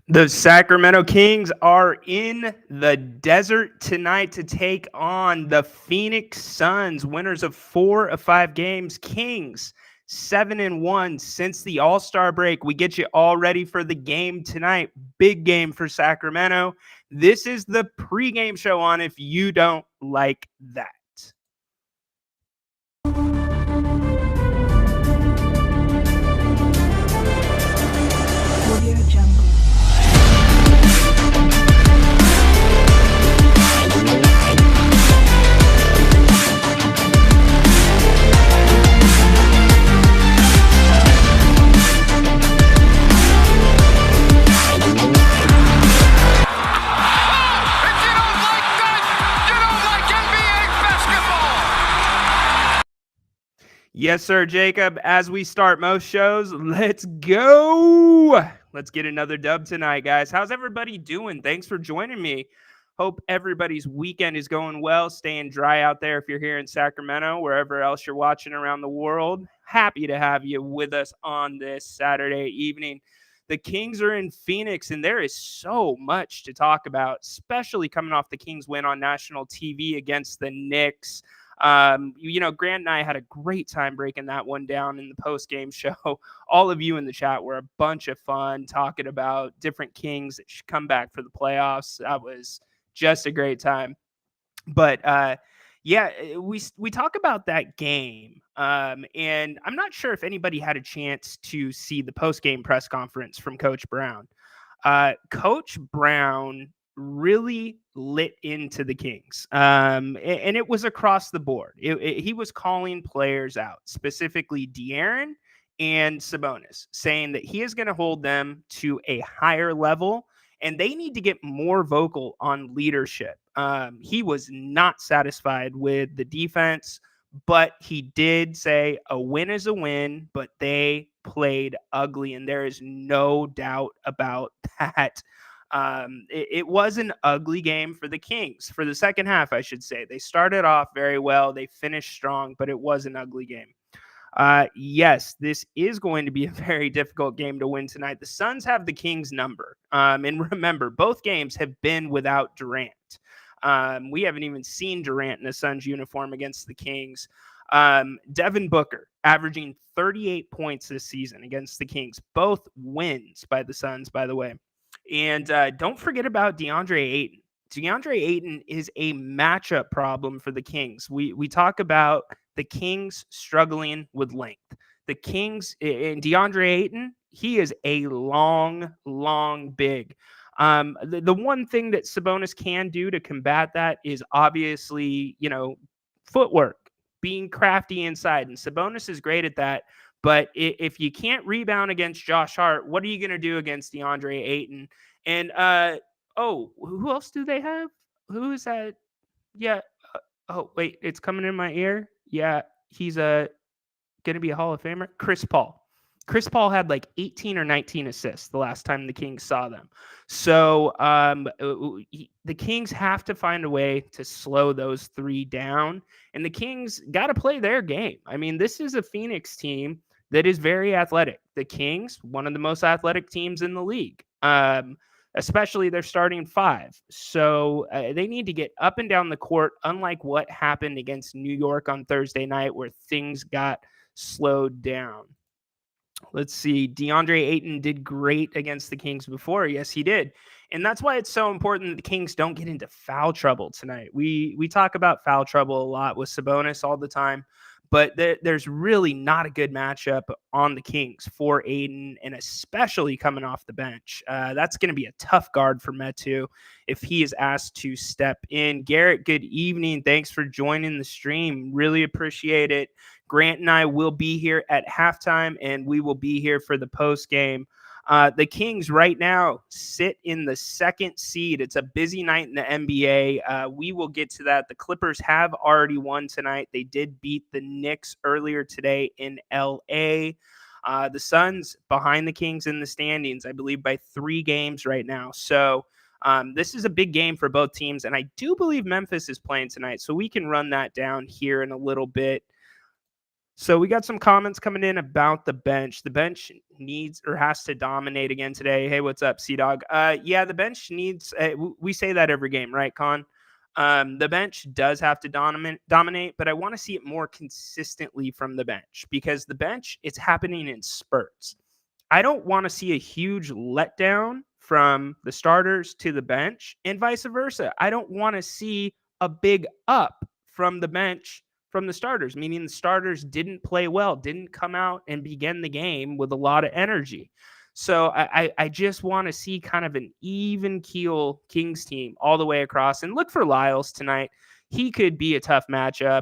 The Sacramento Kings are in the desert tonight to take on the Phoenix Suns, winners of 4 of 5 games. Kings 7-1 since the All-Star break. We get you all ready for the game tonight. Big game for Sacramento. This is the pregame show on If You Don't Like That. Audio Jungle. Yes, sir, Jacob. As we start most shows, let's go. Let's get another dub tonight, guys. How's everybody doing? Thanks for joining me. Hope everybody's weekend is going well, staying dry out there if you're here in Sacramento, wherever else you're watching around the world. Happy to have you with us on this Saturday evening. The Kings are in Phoenix, and there is so much to talk about, especially coming off the Kings win on national TV against the Knicks. Grant and I had a great time breaking that one down in the post-game show. All of you in the chat were a bunch of fun talking about different Kings that should come back for the playoffs. That was just a great time. But we talk about that game, and I'm not sure if anybody had a chance to see the post-game press conference from Coach Brown. Coach Brown really lit into the Kings, and it was across the board. He was calling players out, specifically De'Aaron and Sabonis, saying that he is going to hold them to a higher level and they need to get more vocal on leadership. He was not satisfied with the defense, but he did say a win is a win, but they played ugly, and there is no doubt about that. It was an ugly game for the Kings for the second half, I should say. They started off very well. They finished strong, but it was an ugly game. Yes, this is going to be a very difficult game to win tonight. The Suns have the Kings number. And remember, both games have been without Durant. We haven't even seen Durant in a Suns uniform against the Kings. Devin Booker averaging 38 points this season against the Kings. Both wins by the Suns, by the way. And don't forget about DeAndre Ayton. DeAndre Ayton is a matchup problem for the Kings. We talk about the Kings struggling with length. The Kings and DeAndre Ayton, he is a long big. The one thing that Sabonis can do to combat that is obviously, footwork, being crafty inside. And Sabonis is great at that. But if you can't rebound against Josh Hart, what are you going to do against DeAndre Ayton? And, who else do they have? Who is that? Yeah. Wait, it's coming in my ear. Yeah, he's going to be a Hall of Famer. Chris Paul. Chris Paul had like 18 or 19 assists the last time the Kings saw them. So the Kings have to find a way to slow those three down. And the Kings got to play their game. I mean, this is a Phoenix team that is very athletic. The Kings, one of the most athletic teams in the league, especially their starting five. So they need to get up and down the court, unlike what happened against New York on Thursday night where things got slowed down. Let's see. DeAndre Ayton did great against the Kings before. Yes, he did. And that's why it's so important that the Kings don't get into foul trouble tonight. We talk about foul trouble a lot with Sabonis all the time, but there's really not a good matchup on the Kings for Ayton, and especially coming off the bench. That's going to be a tough guard for Metu if he is asked to step in. Garrett, good evening. Thanks for joining the stream. Really appreciate it. Grant and I will be here at halftime, and we will be here for the post game. The Kings right now sit in the second seed. It's a busy night in the NBA. We will get to that. The Clippers have already won tonight. They did beat the Knicks earlier today in LA. The Suns behind the Kings in the standings, I believe, by 3 games right now. So this is a big game for both teams, and I do believe Memphis is playing tonight, so we can run that down here in a little bit. So we got some comments coming in about the bench. The bench needs or has to dominate again today. Hey, what's up, Sea Dog? Yeah, the bench needs. We say that every game, right, Con? The bench does have to dominate, but I want to see it more consistently from the bench because the bench it's happening in spurts. I don't want to see a huge letdown from the starters to the bench and vice versa. I don't want to see a big up from the bench from the starters, meaning the starters didn't play well, didn't come out and begin the game with a lot of energy. So I just want to see kind of an even keel Kings team all the way across and look for Lyles tonight. He could be a tough matchup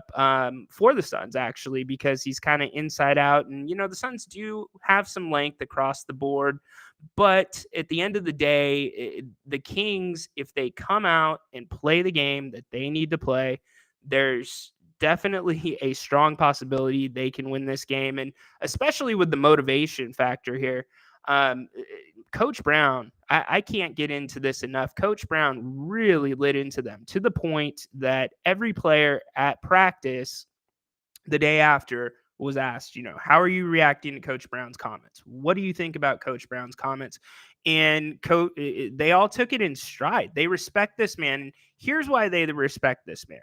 for the Suns, actually, because he's kind of inside out. And, the Suns do have some length across the board. But at the end of the day, the Kings, if they come out and play the game that they need to play, there's definitely a strong possibility they can win this game. And especially with the motivation factor here. Coach Brown, I can't get into this enough. Coach Brown really lit into them to the point that every player at practice the day after was asked, how are you reacting to Coach Brown's comments? What do you think about Coach Brown's comments? And they all took it in stride. They respect this man. And here's why they respect this man.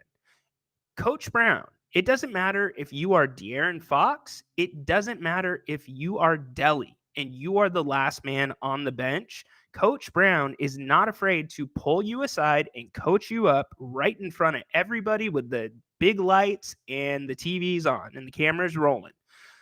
Coach Brown, it doesn't matter if you are De'Aaron Fox. It doesn't matter if you are Delly and you are the last man on the bench. Coach Brown is not afraid to pull you aside and coach you up right in front of everybody with the big lights and the TVs on and the cameras rolling.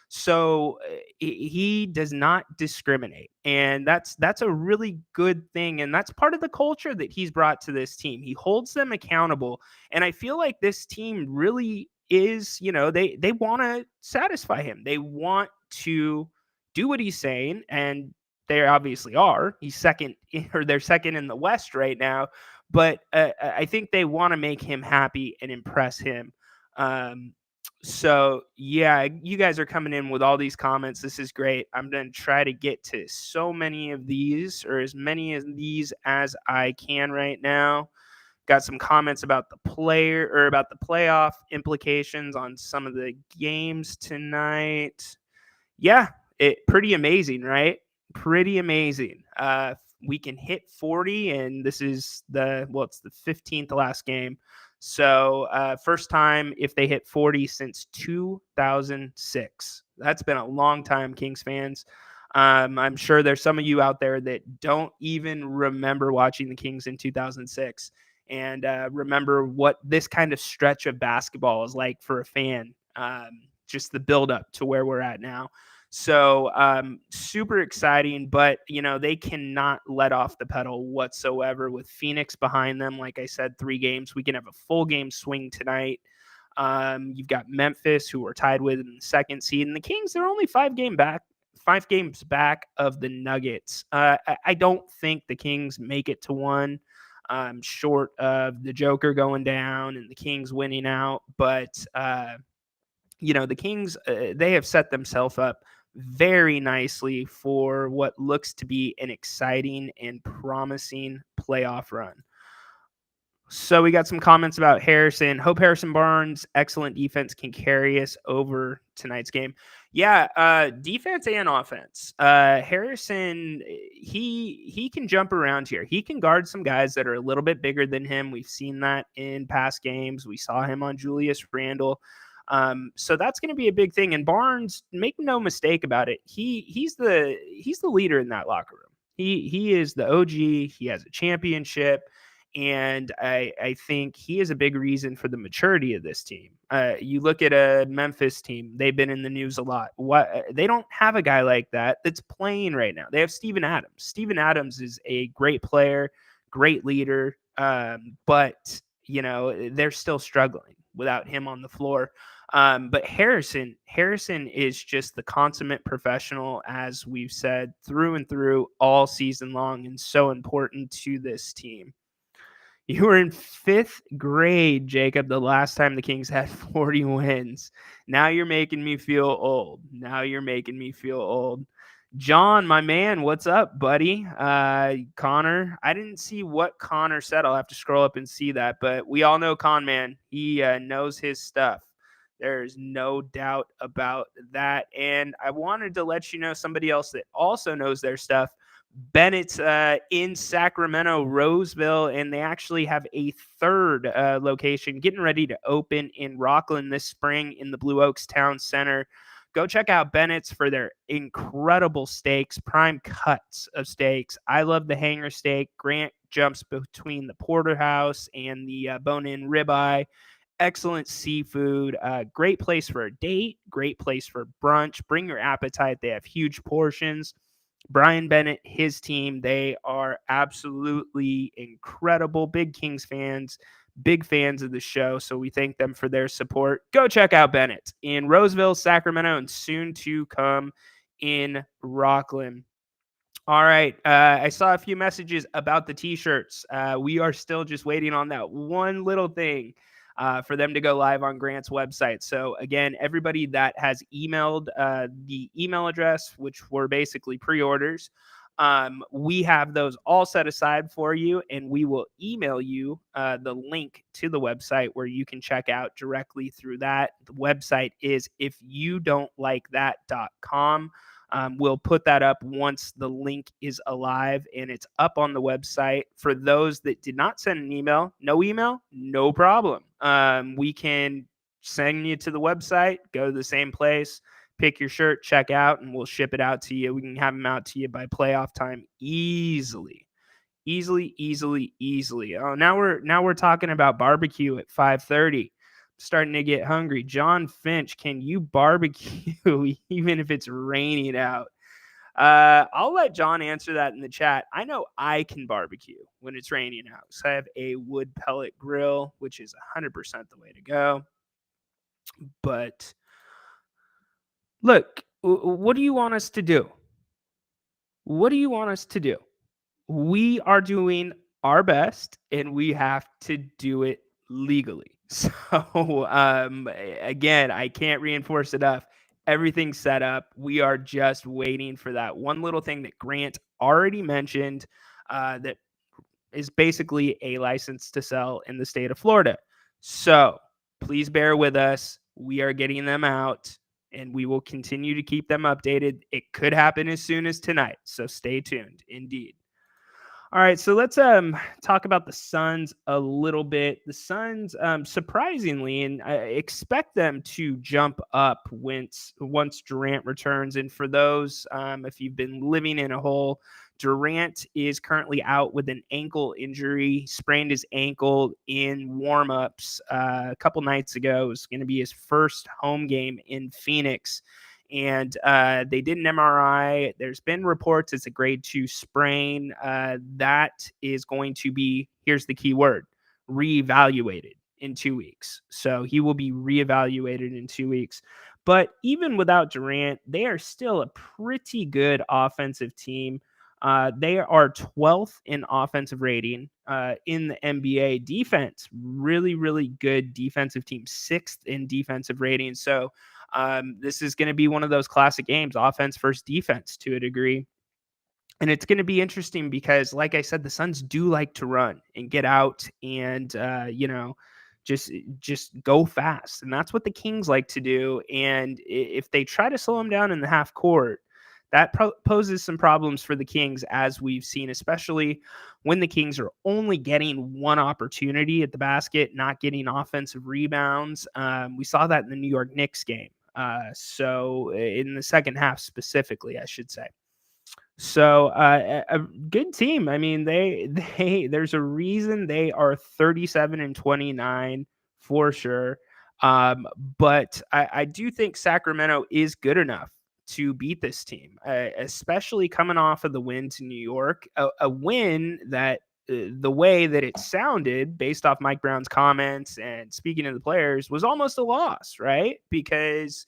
So he does not discriminate, and that's a really good thing, and that's part of the culture that he's brought to this team. He holds them accountable, and I feel like this team really is, they want to satisfy him. They want to do what he's saying, and they obviously are. He's second, or they're second in the West right now, but I think they want to make him happy and impress him. So yeah, you guys are coming in with all these comments. This is great. I'm going to try to get to so many of these, or as many of these as I can right now. Got some comments about the player or about the playoff implications on some of the games tonight. Yeah, pretty amazing, right? Pretty amazing. We can hit 40, and this is it's the 15th last game. So first time if they hit 40 since 2006. That's been a long time, Kings fans. I'm sure there's some of you out there that don't even remember watching the Kings in 2006 and remember what this kind of stretch of basketball is like for a fan. Just the buildup to where we're at now. So super exciting, but they cannot let off the pedal whatsoever with Phoenix behind them. Like I said, 3 games. We can have a full game swing tonight. You've got Memphis, who are tied with in the 2nd seed, and the Kings, they're only 5 games back of the Nuggets. I don't think the Kings make it to 1. Short of the Joker going down and the Kings winning out, but the Kings, they have set themselves up very nicely for what looks to be an exciting and promising playoff run. So we got some comments about Harrison. Hope Harrison Barnes' excellent defense can carry us over tonight's game. Yeah, defense and offense. Harrison, he can jump around here. He can guard some guys that are a little bit bigger than him. We've seen that in past games. We saw him on Julius Randle. So that's going to be a big thing. And Barnes, make no mistake about it, he's the leader in that locker room. He is the OG. He has a championship. And I think he is a big reason for the maturity of this team. You look at a Memphis team; they've been in the news a lot. They don't have a guy like that that's playing right now. They have Steven Adams. Steven Adams is a great player, great leader, but they're still struggling without him on the floor. But Harrison is just the consummate professional, as we've said through and through all season long, and so important to this team. You were in 5th grade, Jacob, the last time the Kings had 40 wins. Now you're making me feel old. John, my man, what's up, buddy? Connor, I didn't see what Connor said. I'll have to scroll up and see that. But we all know Con Man. He knows his stuff. There's no doubt about that. And I wanted to let you know somebody else that also knows their stuff. Bennett's in Sacramento, Roseville, and they actually have a third location getting ready to open in Rockland this spring in the Blue Oaks Town Center. Go check out Bennett's for their incredible steaks, prime cuts of steaks. I love the hanger steak. Grant jumps between the porterhouse and the bone-in ribeye. Excellent seafood. Great place for a date. Great place for brunch. Bring your appetite. They have huge portions. Brian Bennett, his team, they are absolutely incredible. Big Kings fans, big fans of the show. So we thank them for their support. Go check out Bennett in Roseville, Sacramento, and soon to come in Rockland. All right. I saw a few messages about the t-shirts. We are still just waiting on that one little thing for them to go live on Grant's website. So again, everybody that has emailed the email address, which were basically pre-orders, we have those all set aside for you, and we will email you the link to the website where you can check out directly through that. The website is ifyoudon'tlikethat.com. We'll put that up once the link is alive and it's up on the website. For those that did not send an email, no problem. We can send you to the website, go to the same place, pick your shirt, check out, and we'll ship it out to you. We can have them out to you by playoff time easily. Oh, now we're talking about barbecue at 5:30. Starting to get hungry. John Finch, can you barbecue even if it's raining out? I'll let John answer that in the chat. I know I can barbecue when it's raining out. So I have a wood pellet grill, which is 100% the way to go. But look, what do you want us to do? What do you want us to do? We are doing our best, and we have to do it legally. So again, I can't reinforce enough. Everything's set up. We are just waiting for that one little thing that Grant already mentioned that is basically a license to sell in the state of Florida. So please bear with us. We are getting them out, and we will continue to keep them updated. It could happen as soon as tonight. So stay tuned. Indeed. All right, so let's talk about the Suns a little bit. The Suns, surprisingly, and I expect them to jump up once Durant returns. And for those, if you've been living in a hole, Durant is currently out with an ankle injury. He sprained his ankle in warmups a couple nights ago. It was going to be his first home game in Phoenix. And they did an MRI. There's been reports it's a grade 2 sprain. That is going to be, here's the key word, reevaluated in 2 weeks. So he will be reevaluated in 2 weeks. But even without Durant, they are still a pretty good offensive team. They are 12th in offensive rating in the NBA. Defense, really, really good defensive team, 6th in defensive rating. So this is going to be one of those classic games, offense versus defense to a degree. And it's going to be interesting because, like I said, the Suns do like to run and get out and, just go fast. And that's what the Kings like to do. And if they try to slow them down in the half court, that poses some problems for the Kings, as we've seen, especially when the Kings are only getting one opportunity at the basket, not getting offensive rebounds. We saw that in the New York Knicks game. So in the second half specifically, I should say. So a good team. I mean, they there's a reason they are 37-29 for sure. But I do think Sacramento is good enough to beat this team, especially coming off of the win to New York, a win that the way that it sounded based off Mike Brown's comments and speaking to the players was almost a loss, right? Because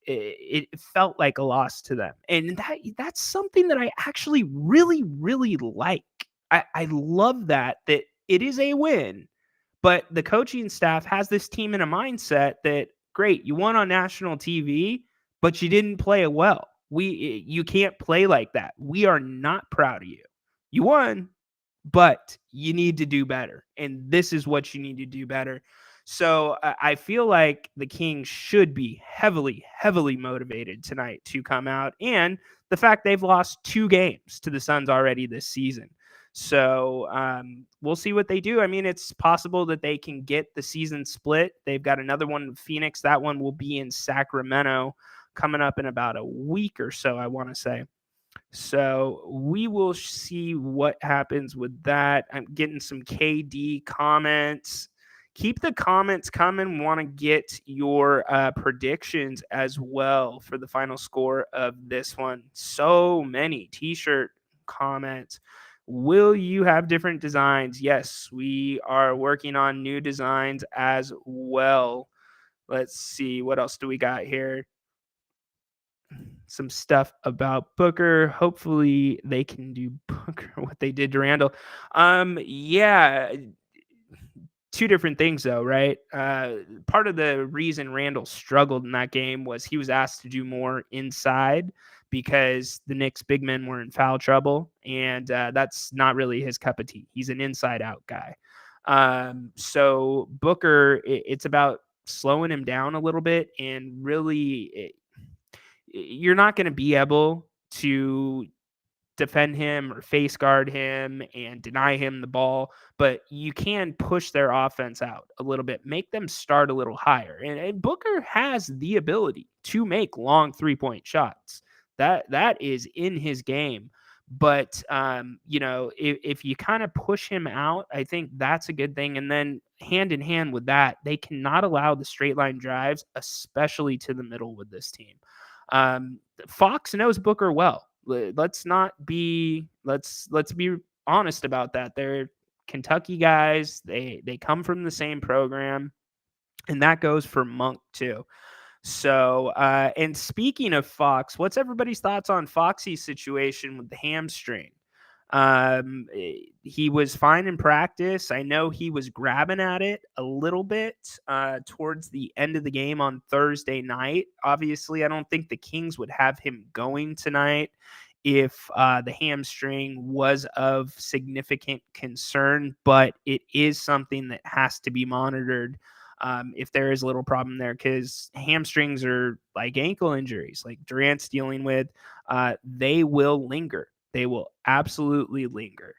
it felt like a loss to them. And that's something that I actually really, really like. I love that it is a win, but the coaching staff has this team in a mindset that, great, you won on national TV, but you didn't play it well. You can't play like that. We are not proud of you. You won, but you need to do better. And this is what you need to do better. So I feel like the Kings should be heavily, heavily motivated tonight to come out. And the fact they've lost 2 games to the Suns already this season. So we'll see what they do. I mean, it's possible that they can get the season split. They've got another one in Phoenix. That one will be in Sacramento coming up in about a week or so, I want to say. So we will see what happens with that. I'm getting some KD comments. Keep the comments coming. Want to get your predictions as well for the final score of this one. So many t-shirt comments. Will you have different designs? Yes, we are working on new designs as well. Let's see. What else do we got here? Some stuff about Booker. Hopefully they can do Booker what they did to Randall. Yeah, 2 different things though, right? Part of the reason Randall struggled in that game was he was asked to do more inside because the Knicks big men were in foul trouble, and that's not really his cup of tea. He's an inside out guy. So Booker, it's about slowing him down a little bit and really you're not going to be able to defend him or face guard him and deny him the ball, but you can push their offense out a little bit, make them start a little higher. And Booker has the ability to make long 3-point shots. That is in his game. But if you kind of push him out, I think that's a good thing. And then hand in hand with that, they cannot allow the straight line drives, especially to the middle with this team. Fox knows Booker well. Let's be honest about that. They're Kentucky guys. They come from the same program, and that goes for Monk too. So, and speaking of Fox, what's everybody's thoughts on Foxy's situation with the hamstring? He was fine in practice. I know he was grabbing at it a little bit towards the end of the game on Thursday night. Obviously, I don't think the Kings would have him going tonight if the hamstring was of significant concern, but it is something that has to be monitored if there is a little problem there, because hamstrings are like ankle injuries, like Durant's dealing with. They will linger. They will absolutely linger.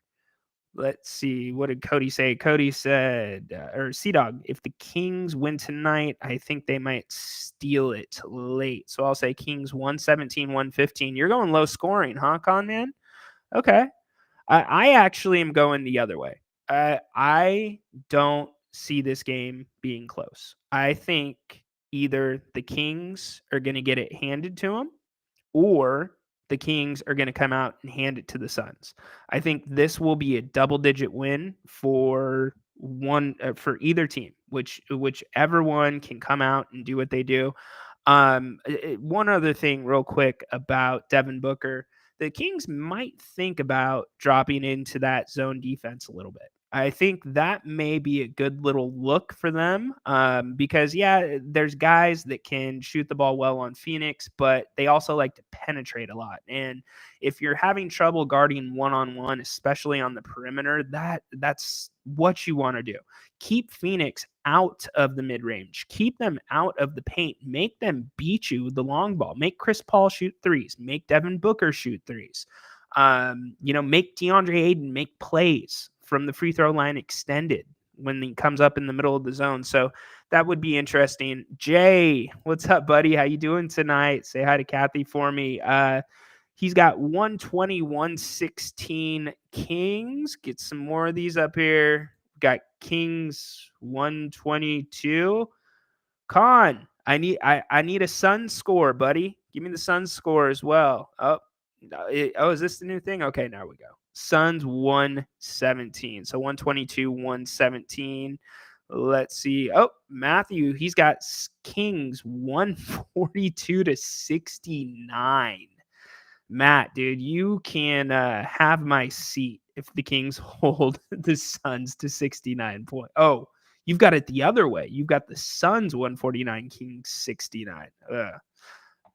Let's see. What did Cody say? Cody said, or Dog, if the Kings win tonight, I think they might steal it late. So I'll say Kings 117, 115. You're going low scoring, huh, Con Man? Okay. I actually am going the other way. I don't see this game being close. I think either the Kings are going to get it handed to them, or the Kings are going to come out and hand it to the Suns. I think this will be a double-digit win for either team, whichever one can come out and do what they do. One other thing, real quick, about Devin Booker. The Kings might think about dropping into that zone defense a little bit. I think that may be a good little look for them because, yeah, there's guys that can shoot the ball well on Phoenix, but they also like to penetrate a lot. And if you're having trouble guarding one-on-one, especially on the perimeter, that's what you want to do. Keep Phoenix out of the mid-range. Keep them out of the paint. Make them beat you with the long ball. Make Chris Paul shoot threes. Make Devin Booker shoot threes. Make DeAndre Ayton make plays from the free throw line extended when he comes up in the middle of the zone. So that would be interesting. Jay, what's up, buddy? How you doing tonight? Say hi to Kathy for me. He's got 120, 116 Kings. Get some more of these up here. Got Kings 122. Con, I need a Sun score, buddy. Give me the Sun score as well. Is this the new thing? Okay, now we go. Suns 117. So 122, 117. Let's see. Oh, Matthew, he's got Kings 142 to 69. Matt, dude, you can have my seat if the Kings hold the Suns to 69 points. Oh, you've got it the other way. You've got the Suns 149, Kings 69.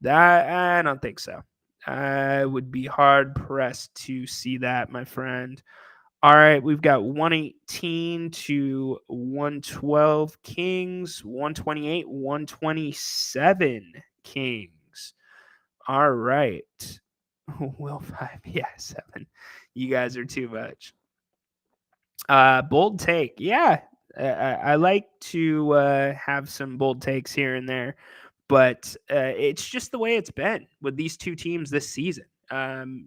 That I don't think so. I would be hard pressed to see that, my friend. All right, we've got 118 to 112 Kings, 128, 127 Kings. All right. Will 5, yeah, 7. You guys are too much. Bold take. Yeah. I like to have some bold takes here and there, but it's just the way it's been with these two teams this season.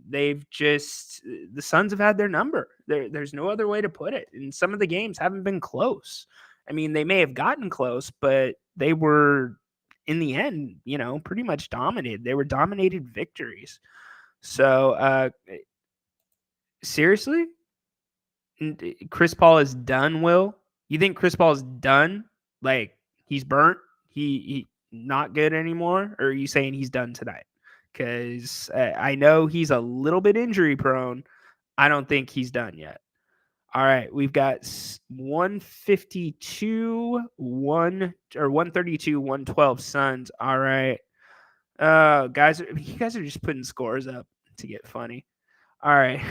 They've just the Suns have had their number. There's no other way to put it. And some of the games haven't been close. I mean, they may have gotten close, but they were in the end, pretty much dominated. They were dominated victories. So, seriously, Chris Paul is done. Will you think Chris Paul is done? Like he's burnt. He not good anymore. Or are you saying he's done tonight? Because I know he's a little bit injury prone. I don't think he's done yet. All right, we've got 152, 132, 112 Suns. All right, guys, you guys are just putting scores up to get funny. All right,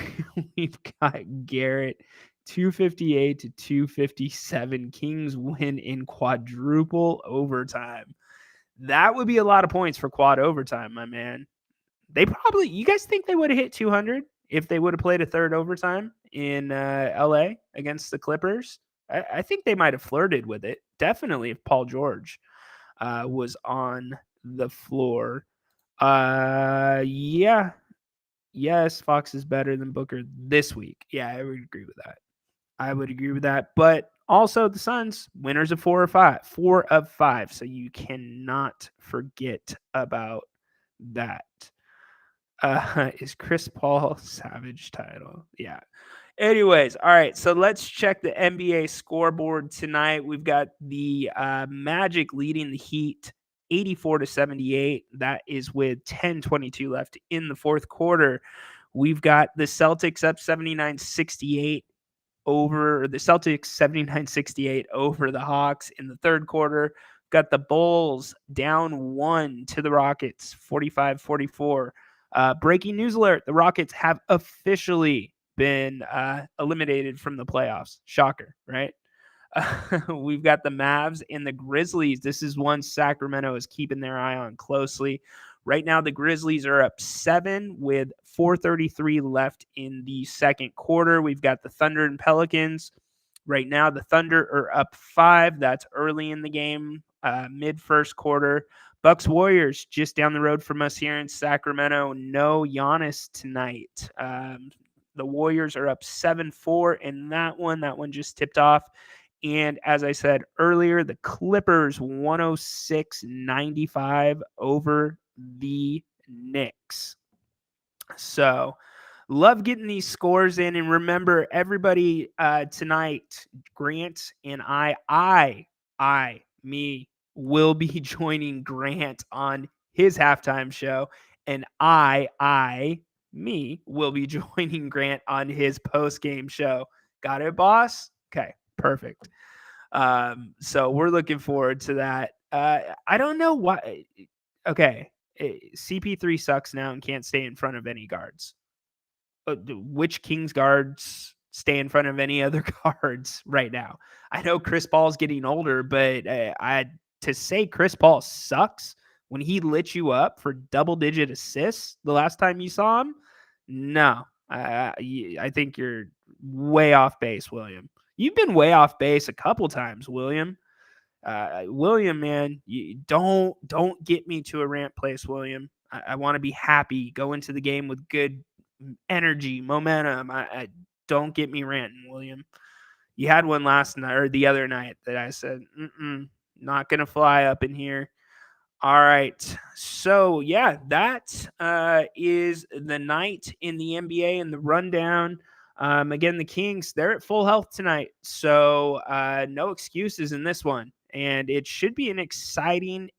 we've got Garrett 258 to 257. Kings win in quadruple overtime. That would be a lot of points for quad overtime, my man. You guys think they would have hit 200 if they would have played a third overtime in LA against the Clippers? I think they might have flirted with it. Definitely if Paul George was on the floor. Yeah. Yes, Fox is better than Booker this week. Yeah, I would agree with that. But also the Suns, winners of 4 of 5. So you cannot forget about that. Is Chris Paul Savage title? Yeah. Anyways, all right. So let's check the NBA scoreboard tonight. We've got the Magic leading the Heat 84 to 78. That is with 10:22 left in the fourth quarter. We've got the Celtics up 79-68 over the Celtics 79-68 over the Hawks in the third quarter. Got the Bulls down 1 to the Rockets 45-44. Breaking news alert, the Rockets have officially been eliminated from the playoffs. Shocker, right? We've got the Mavs and the Grizzlies. This is one Sacramento is keeping their eye on closely. Right now, the Grizzlies are up 7 with 4:33 left in the second quarter. We've got the Thunder and Pelicans. Right now, the Thunder are up 5. That's early in the game, mid first quarter. Bucks Warriors just down the road from us here in Sacramento. No Giannis tonight. The Warriors are up 7-4 in that one. That one just tipped off. And as I said earlier, the Clippers 106-95 over the Knicks. So love getting these scores in. And remember, everybody tonight, Grant and me will be joining Grant on his halftime show. And me will be joining Grant on his post-game show. Got it, boss? Okay, perfect. So we're looking forward to that. I don't know why. Okay, CP3 sucks now and can't stay in front of any guards. Which Kings guards stay in front of any other guards right now? I know Chris Paul's getting older, but to say Chris Paul sucks when he lit you up for double-digit assists the last time you saw him, no. I think you're way off base, William. You've been way off base a couple times, William. William, man, you don't get me to a rant place, William. I want to be happy, go into the game with good energy, momentum. I don't get me ranting, William. You had one last night or the other night that I said, not gonna fly up in here. All right. So, yeah, that is the night in the NBA and the rundown. Again, the Kings, they're at full health tonight. So, no excuses in this one. And it should be an exciting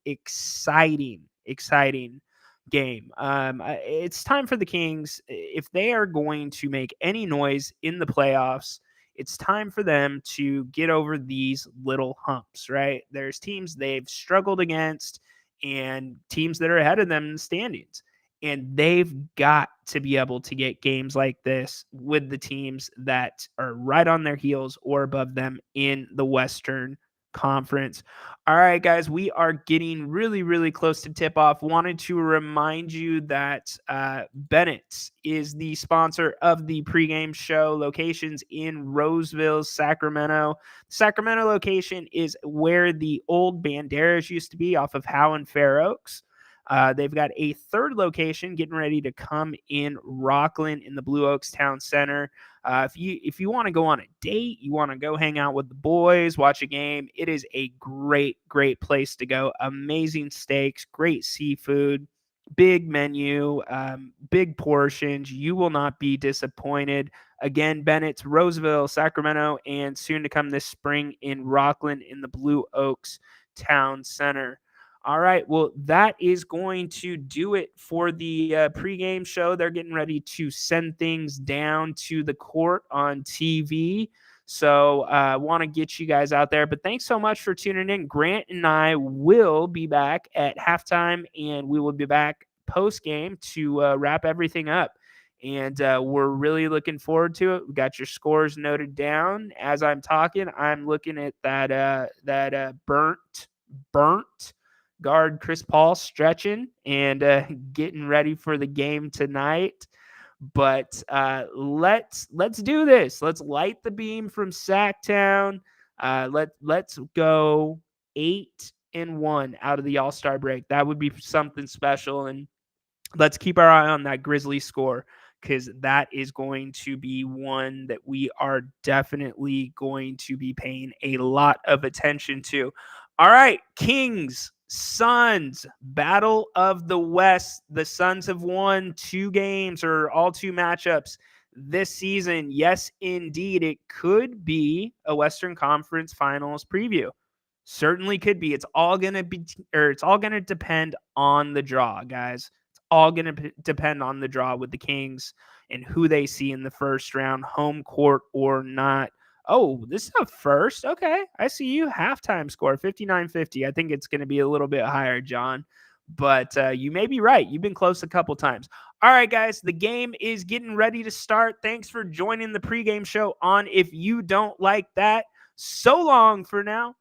game. It's time for the Kings. If they are going to make any noise in the playoffs, it's time for them to get over these little humps, right? There's teams they've struggled against and teams that are ahead of them in the standings. And they've got to be able to get games like this with the teams that are right on their heels or above them in the Western Conference. All right, guys, we are getting really, really close to tip off. Wanted to remind you that Bennett's is the sponsor of the pregame show. Locations in Roseville, Sacramento. The Sacramento location is where the old Banderas used to be off of Howe and Fair Oaks. They've got a third location getting ready to come in Rockland in the Blue Oaks Town Center. If you want to go on a date, you want to go hang out with the boys, watch a game, it is a great place to go. Amazing steaks, great seafood, big menu, big portions. You will not be disappointed. Again, Bennett's, Roseville, Sacramento, and soon to come this spring in Rockland in the Blue Oaks Town Center. All right, well, that is going to do it for the pregame show. They're getting ready to send things down to the court on TV. So I want to get you guys out there. But thanks so much for tuning in. Grant and I will be back at halftime, and we will be back post-game to wrap everything up. And we're really looking forward to it. We got your scores noted down. As I'm talking, I'm looking at that burnt guard Chris Paul stretching and getting ready for the game tonight. But let's do this. Let's light the beam from Sactown. Let's go 8-1 out of the All-Star break. That would be something special. And let's keep our eye on that Grizzly score, because that is going to be one that we are definitely going to be paying a lot of attention to. All right, Kings, Suns, Battle of the West. The Suns have won 2 games, or all 2 matchups this season. Yes, indeed, it could be a Western Conference Finals preview. Certainly could be. It's all going to depend on the draw, guys. All going to depend on the draw with the Kings and who they see in the first round, home court or not. Oh, this is a first. Okay, I see you. Halftime score, 59-50. I think it's going to be a little bit higher, John. But you may be right. You've been close a couple times. All right, guys, the game is getting ready to start. Thanks for joining the pregame show on If You Don't Like That. So long for now.